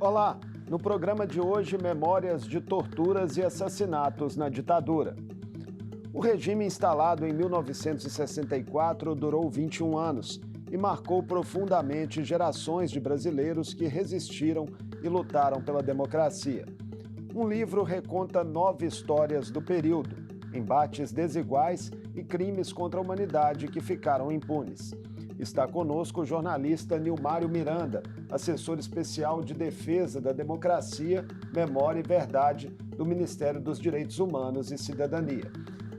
Olá, no programa de hoje, memórias de torturas e assassinatos na ditadura. O regime instalado em 1964 durou 21 anos e marcou profundamente gerações de brasileiros que resistiram e lutaram pela democracia. Um livro reconta 9 histórias do período, embates desiguais e crimes contra a humanidade que ficaram impunes. Está conosco o jornalista Nilmário Miranda, assessor especial de defesa da democracia, memória e verdade do Ministério dos Direitos Humanos e Cidadania.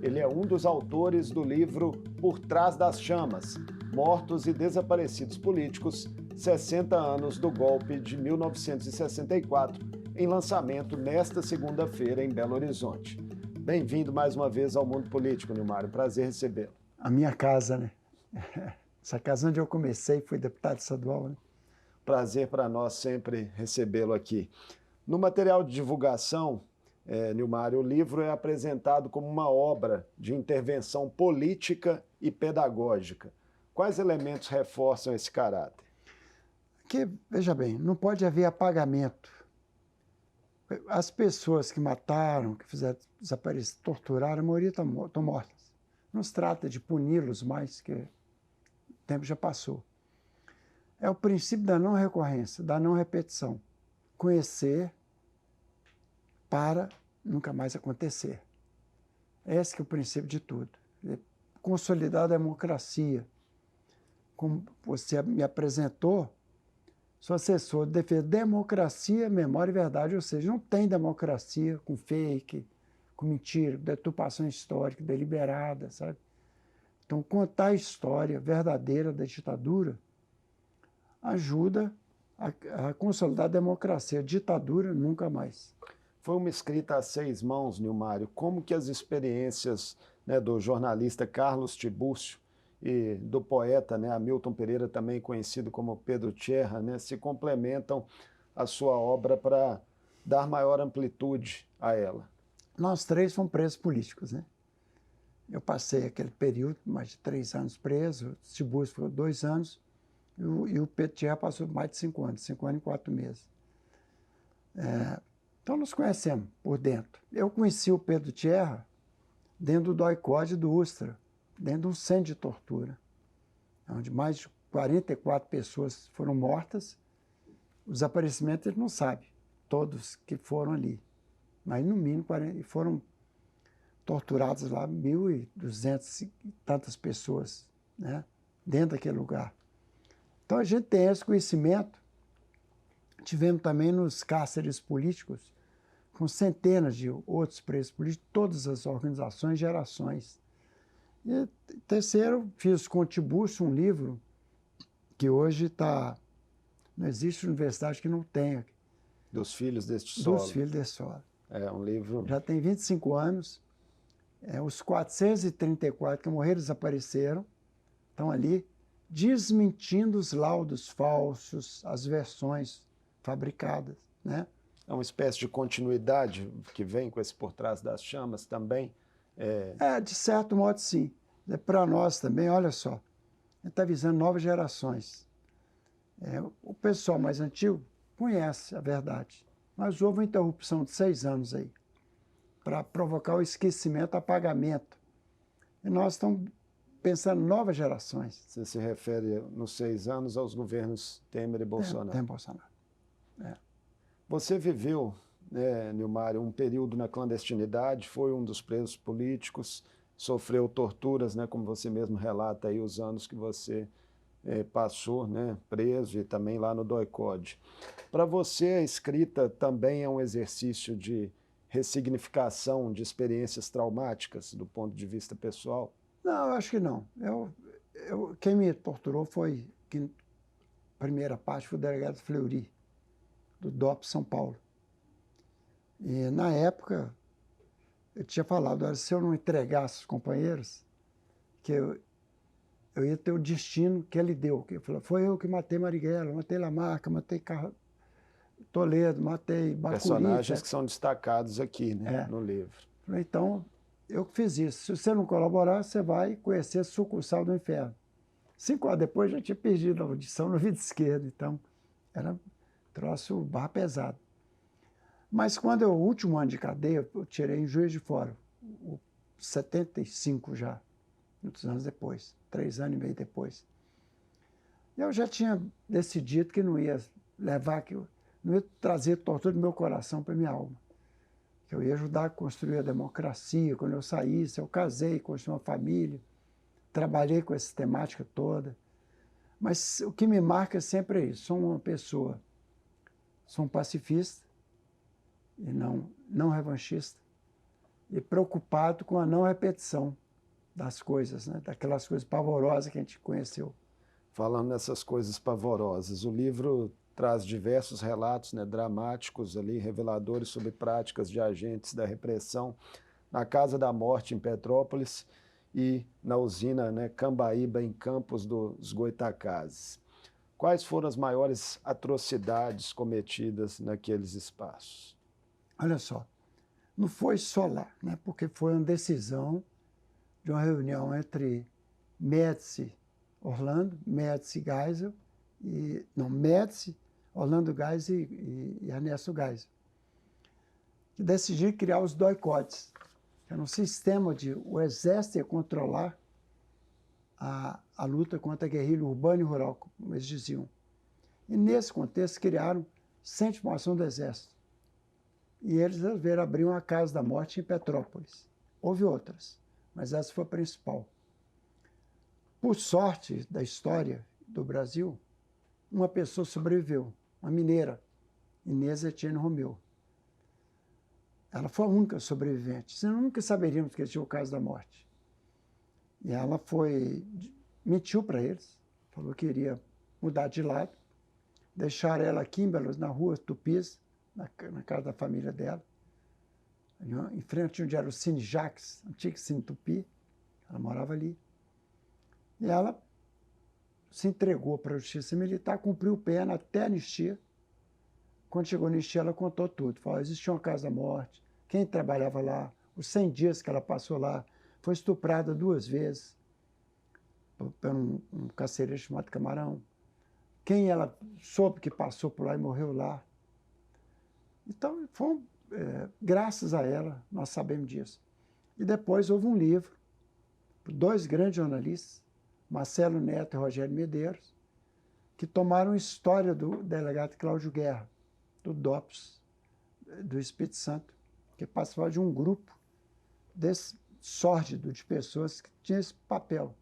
Ele é um dos autores do livro Por Trás das Chamas, Mortos e Desaparecidos Políticos, 60 anos do golpe de 1964, em lançamento nesta segunda-feira em Belo Horizonte. Bem-vindo mais uma vez ao Mundo Político, Nilmário. Prazer recebê-lo. A minha casa, né? Essa casa onde eu comecei, fui deputado estadual, né? Prazer para nós sempre recebê-lo aqui. No material de divulgação, Nilmário, o livro é apresentado como uma obra de intervenção política e pedagógica. Quais elementos reforçam esse caráter? Que, veja bem, não pode haver apagamento. As pessoas que mataram, que fizeram desaparecer, torturaram, a maioria estão mortas. Não se trata de puni-los mais, que o tempo já passou. É o princípio da não recorrência, da não repetição. Conhecer para nunca mais acontecer. Esse que é o princípio de tudo. Consolidar a democracia. Como você me apresentou, sou assessor de defesa de democracia, memória e verdade, ou seja, não tem democracia com fake, com mentira, deturpação histórica deliberada, sabe? Então, contar a história verdadeira da ditadura ajuda a consolidar a democracia. A ditadura, nunca mais. Foi uma escrita a 6 mãos, Nilmário. Como que as experiências, do jornalista Carlos Tibúrcio e do poeta, Hamilton Pereira, também conhecido como Pedro Tierra, se complementam a sua obra para dar maior amplitude a ela? Nós três fomos presos políticos, né? Eu passei aquele período, mais de 3 anos preso, o Tibúrcio ficou 2 anos, e o Pedro Tierra passou mais de 5 anos, 5 anos e 4 meses. Então nós conhecemos por dentro. Eu conheci o Pedro Tierra dentro do DOI-CODE do Ustra, dentro de um centro de tortura, onde mais de 44 pessoas foram mortas. O desaparecimento ele não sabe, todos que foram ali, mas no mínimo 40, foram torturados lá 1.200 e tantas pessoas, né, dentro daquele lugar. Então a gente tem esse conhecimento. Tivemos também nos cárceres políticos, com centenas de outros presos políticos, todas as organizações, gerações. E terceiro, fiz com o Tibúrcio um livro que hoje está... Não existe universidade que não tenha. Dos Filhos deste Solo. Dos Filhos deste Solo. É um livro... Já tem 25 anos. Os 434 que morreram desapareceram, estão ali, desmentindo os laudos falsos, as versões fabricadas, né? É uma espécie de continuidade que vem com esse Por Trás das Chamas também? De certo modo, sim. Para nós também, olha só, a gente está visando novas gerações. O pessoal mais antigo conhece a verdade, mas houve uma interrupção de 6 anos aí, para provocar o esquecimento, apagamento. E nós estamos pensando em novas gerações. Você se refere, nos 6 anos, aos governos Temer e Bolsonaro? Temer e Bolsonaro. Você viveu, Nilmário, um período na clandestinidade, foi um dos presos políticos, sofreu torturas, como você mesmo relata aí, os anos que você passou, preso, e também lá no DOI-CODE. Para você, a escrita também é um exercício de ressignificação de experiências traumáticas do ponto de vista pessoal? Não, eu acho que não. Quem me torturou foi, primeira parte, foi o delegado Fleury, do DOP São Paulo. E na época, eu tinha falado, olha, se eu não entregasse os companheiros, que eu ia ter o destino que ele deu. Ele falou, foi eu que matei Marighella, matei Lamarca, matei Toledo, matei Bacuri. Personagens que são destacados aqui, no livro. Falei, então, eu que fiz isso. Se você não colaborar, você vai conhecer a sucursal do inferno. 5 horas depois, já tinha perdido a audição no ouvido esquerdo, então era Troço barra pesado. Mas quando o último ano de cadeia, eu tirei em Juiz de Fora, 75 já, muitos anos depois, 3 anos e meio depois. Eu já tinha decidido que não ia levar, que eu não ia trazer tortura do meu coração para minha alma. Que eu ia ajudar a construir a democracia. Quando eu saísse, eu casei, construí uma família, trabalhei com essa temática toda. Mas o que me marca sempre é isso. Sou uma pessoa, sou um pacifista e não revanchista, e preocupado com a não repetição das coisas, né? Daquelas coisas pavorosas que a gente conheceu. Falando nessas coisas pavorosas, o livro traz diversos relatos, né, dramáticos ali, reveladores sobre práticas de agentes da repressão na Casa da Morte em Petrópolis e na usina, né, Cambaíba, em Campos dos Goitacazes. Quais foram as maiores atrocidades cometidas naqueles espaços? Olha só, não foi só lá, né? Porque foi uma decisão de uma reunião entre Médici, Orlando, Médici Geisel, Médici, Orlando Geisel e Ernesto Geisel, que decidiram criar os doicotes, que era um sistema de o exército ia controlar a luta contra a guerrilha urbana e rural, como eles diziam. E nesse contexto criaram sem formação do exército. E eles resolveram abrir uma Casa da Morte em Petrópolis. Houve outras, mas essa foi a principal. Por sorte da história do Brasil, uma pessoa sobreviveu, uma mineira, Inês Etienne Romeu. Ela foi a única sobrevivente, senão nunca saberíamos que tinha o Casa da Morte. E ela mentiu para eles, falou que iria mudar de lado, deixaram ela aqui em Belo, na rua Tupis, na casa da família dela, em frente onde era o Cine Jacques, antigo Cine Tupi, ela morava ali. E ela se entregou para a justiça militar, cumpriu pena até a anistia. Quando chegou a anistia, ela contou tudo. Falou, existia uma Casa da Morte, quem trabalhava lá, os 100 dias que ela passou lá, foi estuprada 2 vezes por um carcereiro chamado Camarão. Quem ela soube que passou por lá e morreu lá. Então, graças a ela, nós sabemos disso. E depois houve um livro, por 2 grandes jornalistas, Marcelo Neto e Rogério Medeiros, que tomaram a história do delegado Cláudio Guerra, do DOPS, do Espírito Santo, que participava de um grupo desse sórdido de pessoas que tinha esse papel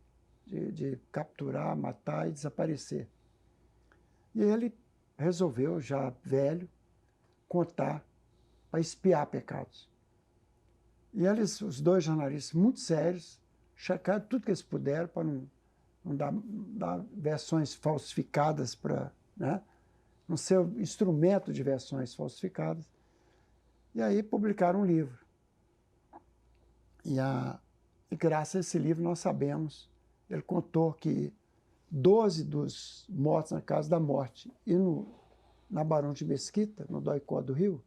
de capturar, matar e desaparecer. E ele resolveu, já velho, contar para espiar pecados. E eles, os 2 jornalistas muito sérios, checaram tudo que eles puderam para não dar versões falsificadas, para, né, não ser instrumento de versões falsificadas. E aí publicaram um livro. E graças a esse livro nós sabemos, ele contou que 12 dos mortos na Casa da Morte e na Barão de Mesquita, no Doicó do Rio,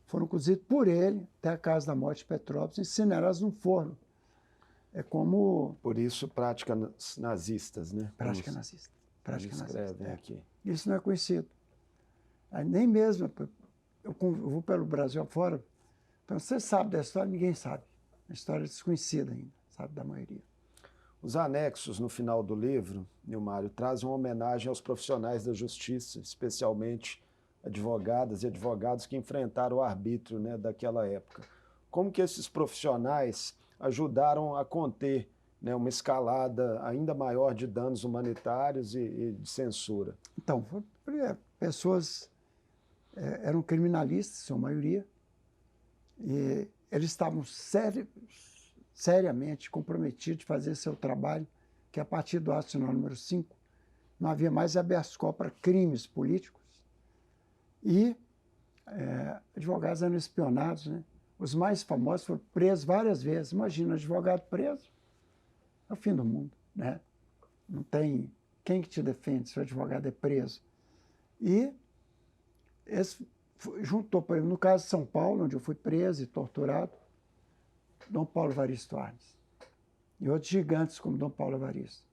foram cozidos por ele até a Casa da Morte de Petrópolis, incinerados num forno. É como... Por isso, práticas nazistas, né? Prática nazista. Prática nazista. Aqui. Isso não é conhecido. Aí, nem mesmo, eu vou pelo Brasil afora, então você sabe da história, ninguém sabe. A história é desconhecida ainda, sabe, da maioria. Os anexos no final do livro, Nilmário, trazem uma homenagem aos profissionais da justiça, especialmente advogadas e advogados que enfrentaram o arbítrio, né, daquela época. Como que esses profissionais ajudaram a conter, né, uma escalada ainda maior de danos humanitários e de censura? Então, pessoas eram criminalistas, sua maioria, e eles estavam seriamente comprometidos de fazer seu trabalho, que a partir do ato nacional número 5, não havia mais habeas corpus para crimes políticos, e advogados eram espionados, né? Os mais famosos foram presos várias vezes. Imagina, um advogado preso, é o fim do mundo, né? Não tem quem que te defende se o advogado é preso. E esse juntou, por exemplo, no caso de São Paulo, onde eu fui preso e torturado, Dom Paulo Evaristo Arnes. E outros gigantes como Dom Paulo Evaristo.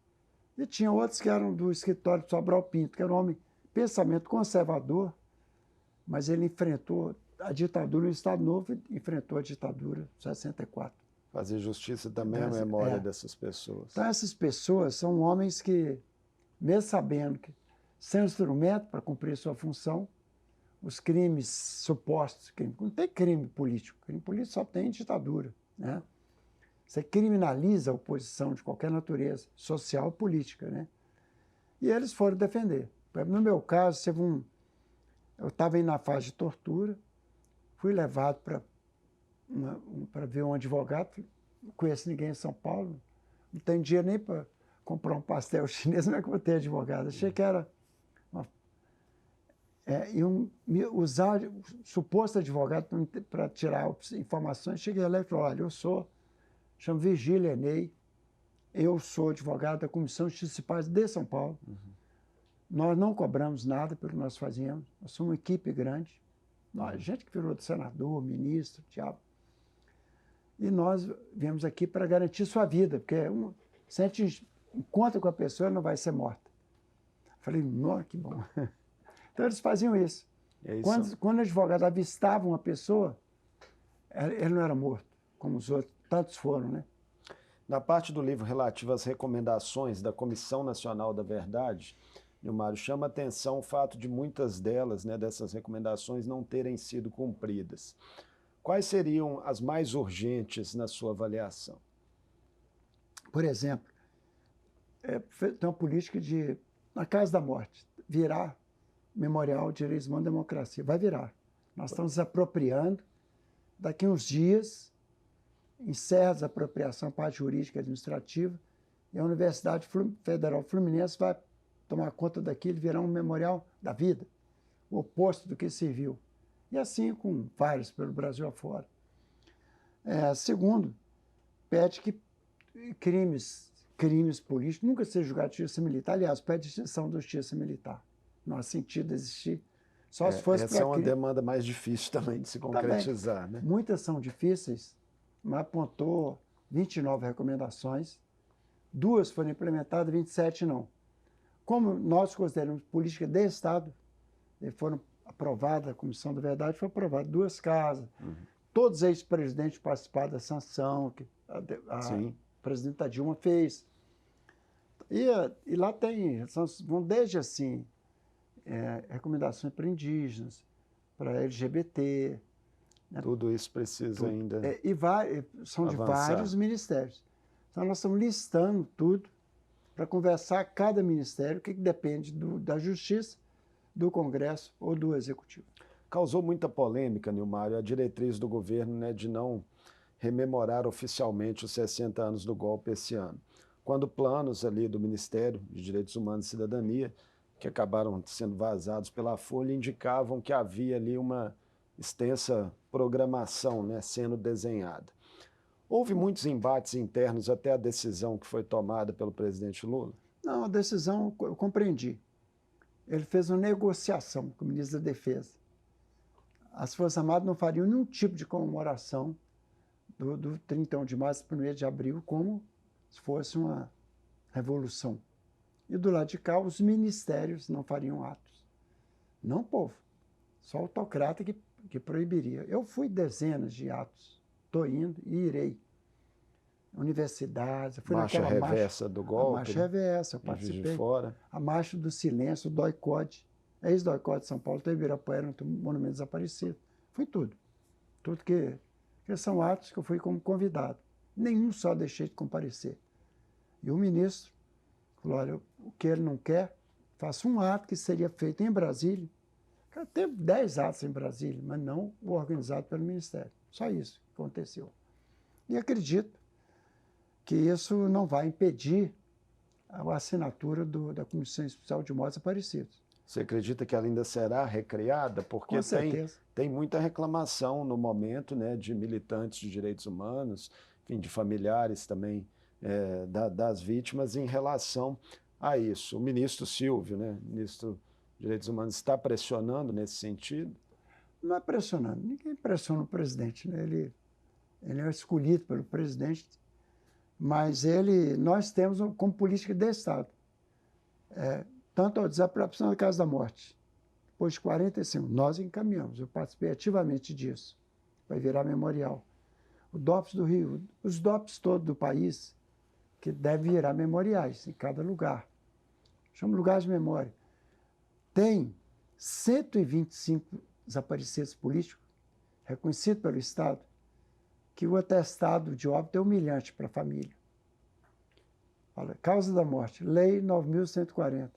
E tinha outros que eram do escritório de Sobral Pinto, que era um homem pensamento conservador, mas ele enfrentou a ditadura no Estado Novo e enfrentou a ditadura em 64. Fazer justiça também à memória dessas pessoas. Então, essas pessoas são homens que, mesmo sabendo que, sem instrumento para cumprir sua função, os crimes supostos, não tem crime político só tem ditadura, né? Você criminaliza a oposição de qualquer natureza, social ou política, né? E eles foram defender. No meu caso, eu estava na fase de tortura, fui levado para ver um advogado, não conheço ninguém em São Paulo, não tenho dinheiro nem para comprar um pastel chinês, como é que eu vou ter advogado? Achei que era usar o suposto advogado para tirar informações. Cheguei lá e falei, olha, chamo Virgílio Enei, eu sou advogado da Comissão de Justiça e Paz de São Paulo. Nós não cobramos nada pelo que nós fazíamos, nós somos uma equipe grande, gente que virou senador, ministro, diabo. E nós viemos aqui para garantir sua vida, porque se a gente encontra com a pessoa, ela não vai ser morta. Falei, nossa, que bom. Então eles faziam isso. Quando o advogado avistava uma pessoa, ele não era morto, como os outros, tantos foram, né? Na parte do livro relativa às recomendações da Comissão Nacional da Verdade, Nilmário, chama a atenção o fato de muitas delas, né, dessas recomendações, não terem sido cumpridas. Quais seriam as mais urgentes na sua avaliação? Por exemplo, tem uma política de, na Casa da Morte, virar Memorial de Direitos Humanos e Democracia. Vai virar. Nós estamos nos apropriando. Daqui uns dias, encerra a desapropriação, parte jurídica e administrativa, e a Universidade Federal Fluminense vai tomar conta daquilo e virar um memorial da vida, o oposto do que se viu. E assim com vários pelo Brasil afora. Segundo, pede que crimes políticos nunca sejam julgados de justiça militar. Aliás, pede extinção da justiça militar. Não há sentido de existir. Só se fosse essa é uma demanda mais difícil também de se concretizar, também, né? Muitas são difíceis, mas apontou 29 recomendações, 2 foram implementadas, 27 não. Como nós consideramos política de Estado, foram aprovadas, a Comissão da Verdade foi aprovada 2 casas. Todos os ex-presidentes participaram da sanção que a presidenta Dilma fez. E lá vão desde assim, recomendações para indígenas, para LGBT. Né? Tudo isso precisa ainda são avançar. De vários ministérios. Então, nós estamos listando tudo para conversar cada ministério, o que depende da Justiça, do Congresso ou do Executivo. Causou muita polêmica, Nilmário, a diretriz do governo, né, de não rememorar oficialmente os 60 anos do golpe esse ano, quando planos ali do Ministério de Direitos Humanos e Cidadania, que acabaram sendo vazados pela Folha, indicavam que havia ali uma extensa programação, né, sendo desenhada. Houve muitos embates internos até a decisão que foi tomada pelo presidente Lula? Não, a decisão eu compreendi. Ele fez uma negociação com o ministro da Defesa. As Forças Armadas não fariam nenhum tipo de comemoração do 31 de março para o 1º de abril, como se fosse uma revolução. E do lado de cá, os ministérios não fariam atos. Não o povo, só o autocrata que proibiria. Eu fui dezenas de atos, estou indo e irei. Universidades, eu fui marcha naquela reversa do golpe. A marcha reversa, eu participei. Fora. A marcha do silêncio, o DOI-CODE, ex-DOI-CODE de São Paulo, teve Ibirapuera, no Monumento Desaparecido. Fui tudo. Tudo que são atos que eu fui como convidado. Nenhum só deixei de comparecer. E o ministro falou, olha, o que ele não quer, faça um ato que seria feito em Brasília. Teve 10 atos em Brasília, mas não o organizado pelo Ministério. Só isso que aconteceu. E acredito que isso não vai impedir a assinatura da Comissão Especial de Mortos Desaparecidos. Você acredita que ela ainda será recriada? Porque Com certeza. Tem muita reclamação no momento, né, de militantes de direitos humanos, enfim, de familiares também das vítimas em relação a isso. O ministro Silvio, né, ministro de Direitos Humanos, está pressionando nesse sentido? Não é pressionando. Ninguém pressiona o presidente, né? Ele é escolhido pelo presidente, mas nós temos como política de Estado Tanto ao desapropriação da causa da morte. Depois de 45, nós encaminhamos. Eu participei ativamente disso. Vai virar memorial. O DOPS do Rio, os DOPS todos do país, que devem virar memoriais em cada lugar. Chama lugares de memória. Tem 125 desaparecidos políticos, reconhecidos pelo Estado, que o atestado de óbito é humilhante para a família. Fala, causa da morte, Lei 9.140.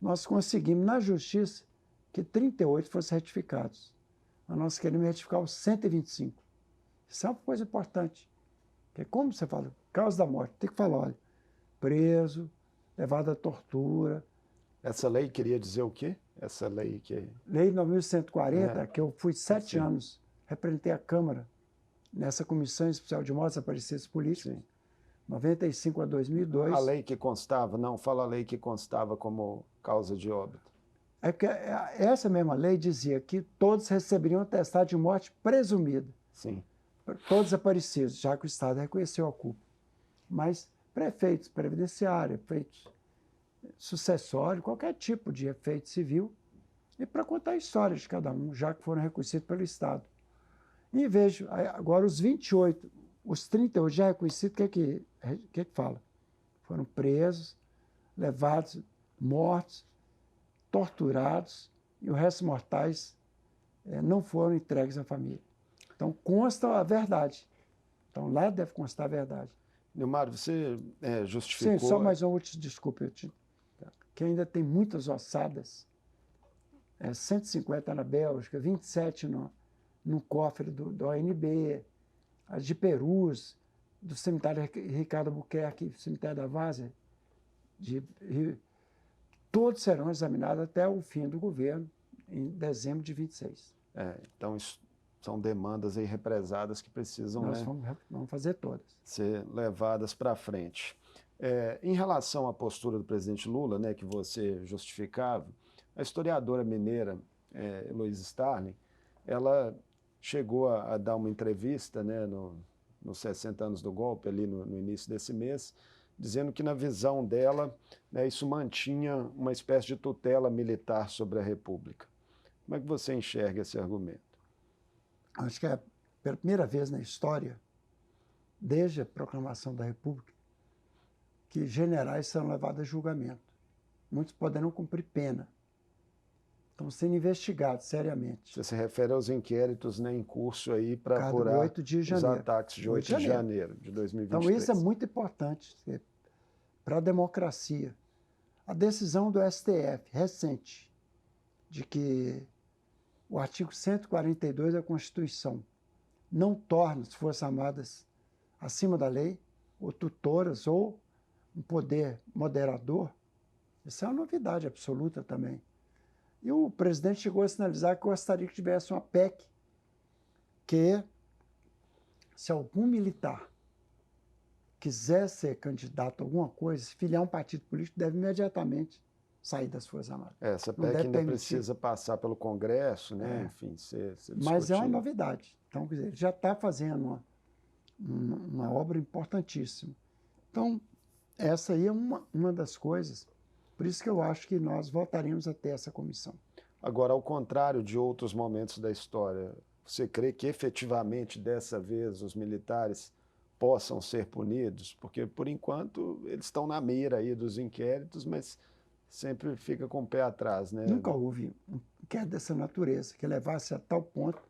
Nós conseguimos, na Justiça, que 38 fossem retificados. Mas nós queremos retificar os 125. Isso é uma coisa importante. Porque como você fala, causa da morte, tem que falar, olha, preso, levado à tortura. Essa lei queria dizer o quê? Essa lei que... Lei 9.140, que eu fui 7 anos, representei a Câmara nessa Comissão Especial de Mortes Desaparecidos Políticos, 95 a 2002. A lei que constava, não, fala a lei que constava como causa de óbito. É porque essa mesma lei dizia que todos receberiam atestado de morte presumida. Sim. Todos desaparecidos, já que o Estado reconheceu a culpa. Mas prefeitos previdenciários, efeitos sucessórios, qualquer tipo de efeito civil, e para contar a história de cada um, já que foram reconhecidos pelo Estado. E vejo, agora os 28, os 38 já reconhecidos, o que fala? Foram presos, levados, mortos, torturados, e os restos mortais não foram entregues à família. Então, consta a verdade. Então, lá deve constar a verdade. Nilmário, você justificou... Sim, só mais uma última, desculpa, que ainda tem muitas ossadas, 150 na Bélgica, 27 no cofre do ONB, as de Perus, do cemitério Ricardo Albuquerque, cemitério da Várzea, todos serão examinados até o fim do governo, em dezembro de 26. Então, isso são demandas aí represadas que precisam vamos fazer todas. Ser levadas para frente. Em relação à postura do presidente Lula, né, que você justificava, a historiadora mineira Heloísa Starling, ela chegou a dar uma entrevista, né, nos 60 anos do golpe, ali no início desse mês, dizendo que, na visão dela, né, isso mantinha uma espécie de tutela militar sobre a República. Como é que você enxerga esse argumento? Acho que é pela primeira vez na história, desde a proclamação da República, que generais são levados a julgamento. Muitos poderão cumprir pena. Estão sendo investigados seriamente. Você se refere aos inquéritos, né, em curso aí para apurar 8 de janeiro. Os ataques de 8 de janeiro de 2023. Então, isso é muito importante para a democracia. A decisão do STF, recente, de que o artigo 142 da Constituição não torna as Forças Armadas acima da lei, ou tutoras, ou um poder moderador, isso é uma novidade absoluta também. E o presidente chegou a sinalizar que gostaria que tivesse uma PEC que, se algum militar quiser ser candidato a alguma coisa, se filiar a um partido político, deve imediatamente sair das Forças Armadas. Essa PEC ainda precisa passar pelo Congresso, né? Enfim, ser discutida. Mas é uma novidade. Então, quer dizer, ele já está fazendo uma obra importantíssima. Então, essa aí é uma das coisas. Por isso que eu acho que nós voltaremos a ter essa comissão. Agora, ao contrário de outros momentos da história, você crê que efetivamente dessa vez os militares possam ser punidos? Porque, por enquanto, eles estão na mira aí dos inquéritos, mas sempre fica com o pé atrás, né? Nunca houve um inquérito dessa natureza, que levasse a tal ponto.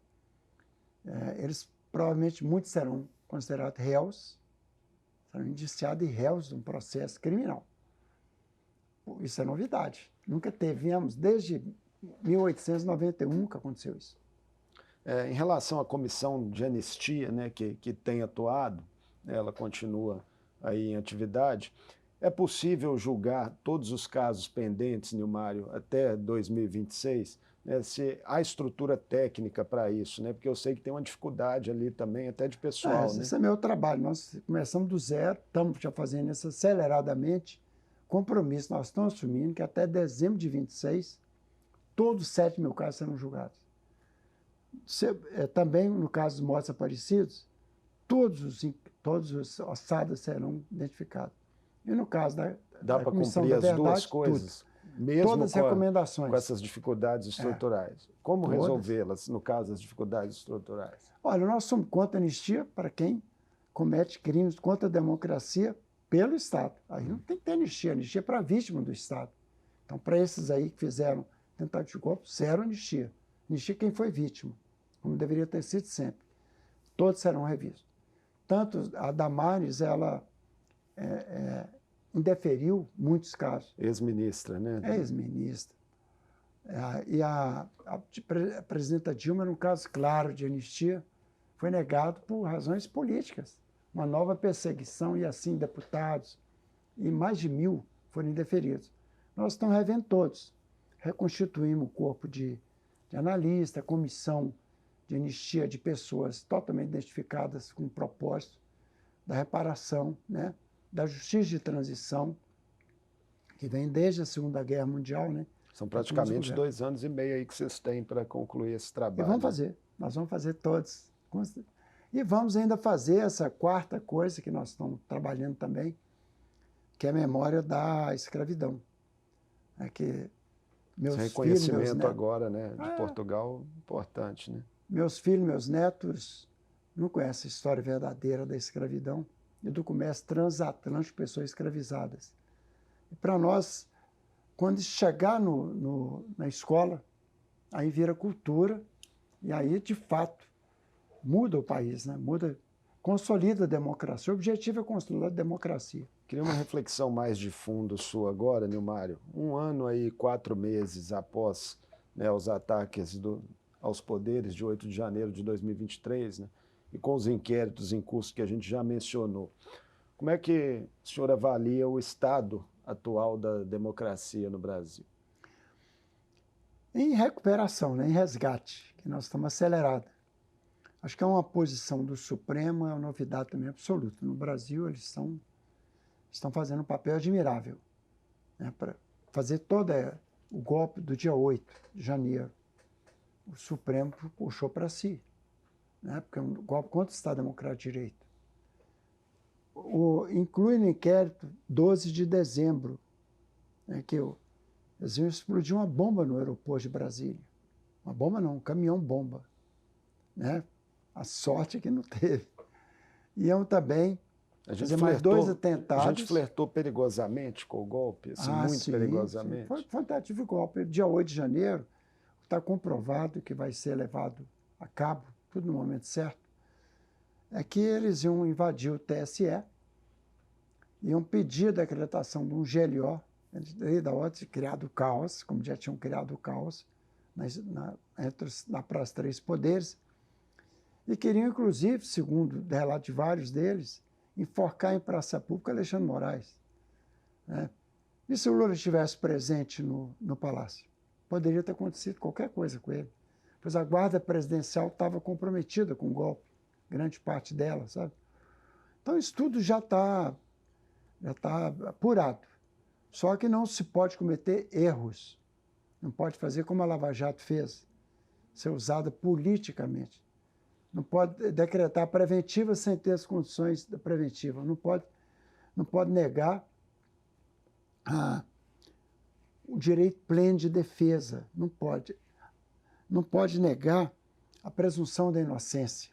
Eles provavelmente, muitos serão considerados réus, serão indiciados e réus de um processo criminal. Isso é novidade. Nunca tivemos, desde 1891 que aconteceu isso. Em relação à comissão de anistia, né, que tem atuado, ela continua aí em atividade, é possível julgar todos os casos pendentes, Nilmário, até 2026? Né, se há estrutura técnica para isso, né? Porque eu sei que tem uma dificuldade ali também, até de pessoal. Né? Esse é meu trabalho. Nós começamos do zero, estamos já fazendo isso aceleradamente. Compromisso, nós estamos assumindo que até dezembro de 26, todos os 7 mil casos serão julgados. Também, no caso dos mortos desaparecidos, todos os ossadas serão identificados. E no caso da Dá para Comissão cumprir da as Verdade, duas coisas? tudo. Mesmo todas as recomendações. Com essas dificuldades estruturais. Como todas. Resolvê-las, no caso das dificuldades estruturais? Olha, nós somos contra a anistia para quem comete crimes contra a democracia pelo Estado. Aí não tem que ter anistia é para vítima do Estado. Então, para esses aí que fizeram tentativa de golpe, zero anistia. Anistia quem foi vítima, como deveria ter sido sempre. Todos serão revistos. Tanto a Damares, ela indeferiu muitos casos. Ex-ministra, né? Ex-ministra. E a presidenta Dilma, num caso claro de anistia, foi negado por razões políticas. Uma nova perseguição e assim deputados, e mais de 1.000 foram indeferidos. Nós estamos revendo todos. Reconstituímos o corpo de analista, comissão de anistia de pessoas totalmente identificadas com o propósito da reparação, né? Da justiça de transição, que vem desde a Segunda Guerra Mundial, né? São praticamente 2 anos e meio aí que vocês têm para concluir esse trabalho. E vamos fazer, nós vamos fazer todos. E vamos ainda fazer essa quarta coisa que nós estamos trabalhando também, que é a memória da escravidão. É que meus esse reconhecimento filhos, meus netos, agora, né, de Portugal, importante, né? Meus filhos, meus netos não conhecem a história verdadeira da escravidão e do comércio transatlântico de pessoas escravizadas. E para nós, quando chegar na escola, aí vira cultura e aí, de fato, muda o país, né? Consolida a democracia. O objetivo é consolidar a democracia. Queria uma reflexão mais de fundo sua agora, Nilmário. 1 ano aí, 4 meses após, né, os ataques aos poderes de 8 de janeiro de 2023, né, e com os inquéritos em curso que a gente já mencionou. Como é que o senhor avalia o estado atual da democracia no Brasil? Em recuperação, né, em resgate, que nós estamos acelerados. Acho que é uma posição do Supremo, é uma novidade também absoluta. No Brasil, eles estão fazendo um papel admirável, né, para fazer todo o golpe do dia 8 de janeiro. O Supremo puxou para si, né, porque é um golpe contra o Estado Democrático de Direito. Inclui no inquérito 12 de dezembro, né, que eles iam explodir uma bomba no aeroporto de Brasília. Uma bomba não, um caminhão-bomba, né? A sorte é que não teve. Iam também fazer mais 2 atentados. A gente flertou perigosamente com o golpe, assim, muito sim, perigosamente. Sim. Foi um tentativa de golpe. Dia 8 de janeiro, está comprovado que vai ser levado a cabo, tudo no momento certo, é que eles iam invadir o TSE, iam pedir a decretação de um GLO, lei da ordem, criado o caos, como já tinham criado o caos para os 3 poderes, e queriam, inclusive, segundo o relato de vários deles, enforcar em praça pública Alexandre Moraes, né? E se o Lula estivesse presente no Palácio? Poderia ter acontecido qualquer coisa com ele, pois a guarda presidencial estava comprometida com o golpe, grande parte dela, sabe? Então, isso tudo já está apurado. Só que não se pode cometer erros. Não pode fazer como a Lava Jato fez, ser usada politicamente. Não pode decretar preventiva sem ter as condições da preventiva. Não pode negar o direito pleno de defesa. Não pode. Não pode negar a presunção da inocência.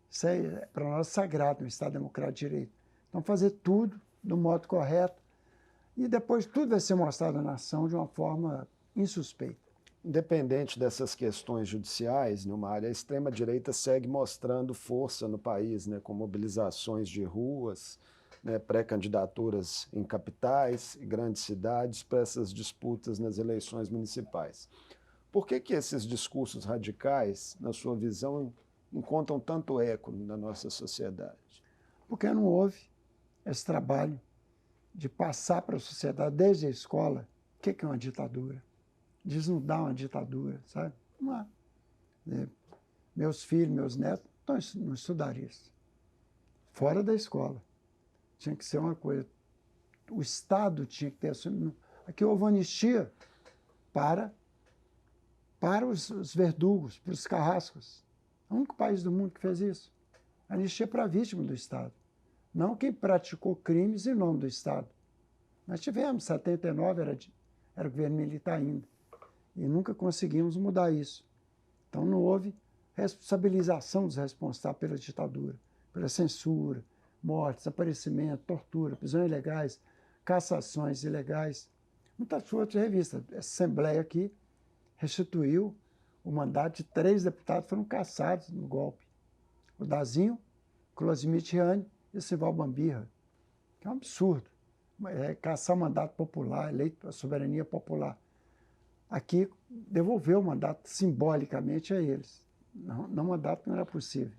Isso é, para nós, sagrado no Estado Democrático de Direito. Então, fazer tudo do modo correto e depois tudo vai ser mostrado à nação de uma forma insuspeita. Independente dessas questões judiciais, Nilmário, a extrema-direita segue mostrando força no país, né, com mobilizações de ruas, né, pré-candidaturas em capitais e grandes cidades para essas disputas nas eleições municipais. Por que esses discursos radicais, na sua visão, encontram tanto eco na nossa sociedade? Porque não houve esse trabalho de passar para a sociedade, desde a escola, o que é uma ditadura. Desnudar uma ditadura, sabe? Meus filhos, meus netos, não estudariam isso. Fora da escola. Tinha que ser uma coisa. O Estado tinha que ter assumido. Aqui houve anistia para os verdugos, para os carrascos. É o único país do mundo que fez isso. Anistia para a vítima do Estado. Não quem praticou crimes em nome do Estado. Nós tivemos, 79 era era governo militar ainda. E nunca conseguimos mudar isso. Então não houve responsabilização dos responsáveis pela ditadura, pela censura, morte, desaparecimento, tortura, prisões ilegais, cassações ilegais. Muitas outras revistas. A Assembleia aqui restituiu o mandato de 3 deputados que foram cassados no golpe. O Dazinho, Closimir Tiani e o Sival Bambirra. Que é um absurdo. Caçar o mandato popular, eleito a soberania popular. Aqui devolveu o mandato simbolicamente a eles. Não mandato não era possível.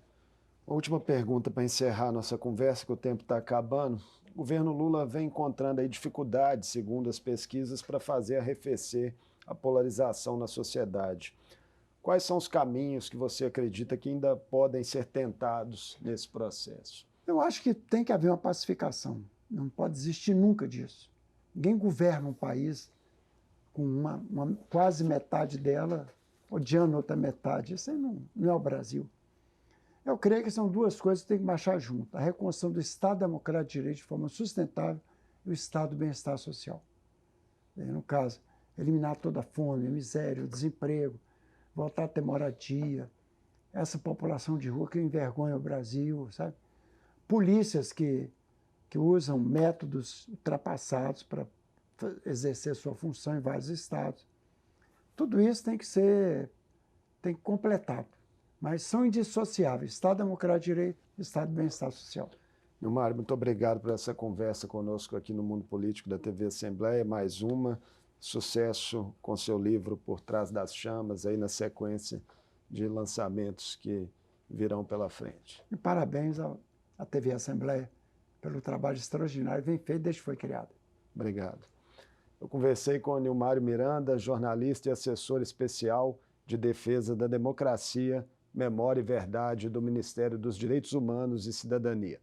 Última pergunta para encerrar nossa conversa, que o tempo está acabando. O governo Lula vem encontrando aí dificuldades, segundo as pesquisas, para fazer arrefecer a polarização na sociedade. Quais são os caminhos que você acredita que ainda podem ser tentados nesse processo? Eu acho que tem que haver uma pacificação. Não pode existir nunca disso. Ninguém governa um país com quase metade dela odiando outra metade. Isso aí não é o Brasil. Eu creio que são duas coisas que têm que marchar junto. A reconstrução do Estado Democrático de Direito de forma sustentável e o Estado do Bem-Estar Social. No caso, eliminar toda a fome, a miséria, o desemprego, voltar a ter moradia, essa população de rua que envergonha o Brasil, sabe? Polícias que usam métodos ultrapassados para exercer sua função em vários estados. Tudo isso tem que completado, mas são indissociáveis, Estado Democrático de Direito e Estado de Bem-Estar Social. Nilmário, muito obrigado por essa conversa conosco aqui no Mundo Político da TV Assembleia, mais uma. Sucesso com seu livro Por Trás das Chamas, aí na sequência de lançamentos que virão pela frente. E parabéns à TV Assembleia pelo trabalho extraordinário que vem feito desde que foi criada. Obrigado. Eu conversei com o Nilmário Miranda, jornalista e assessor especial de defesa da democracia, memória e verdade do Ministério dos Direitos Humanos e Cidadania.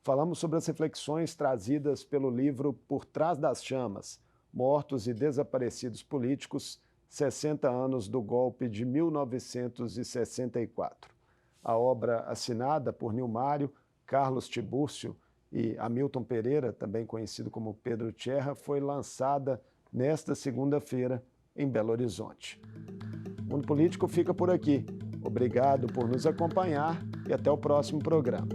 Falamos sobre as reflexões trazidas pelo livro Por Trás das Chamas, Mortos e Desaparecidos Políticos, 60 anos do golpe de 1964. A obra assinada por Nilmário, Carlos Tibúrcio e Hamilton Pereira, também conhecido como Pedro Tcherra, foi lançada nesta segunda-feira em Belo Horizonte. O Mundo Político fica por aqui. Obrigado por nos acompanhar e até o próximo programa.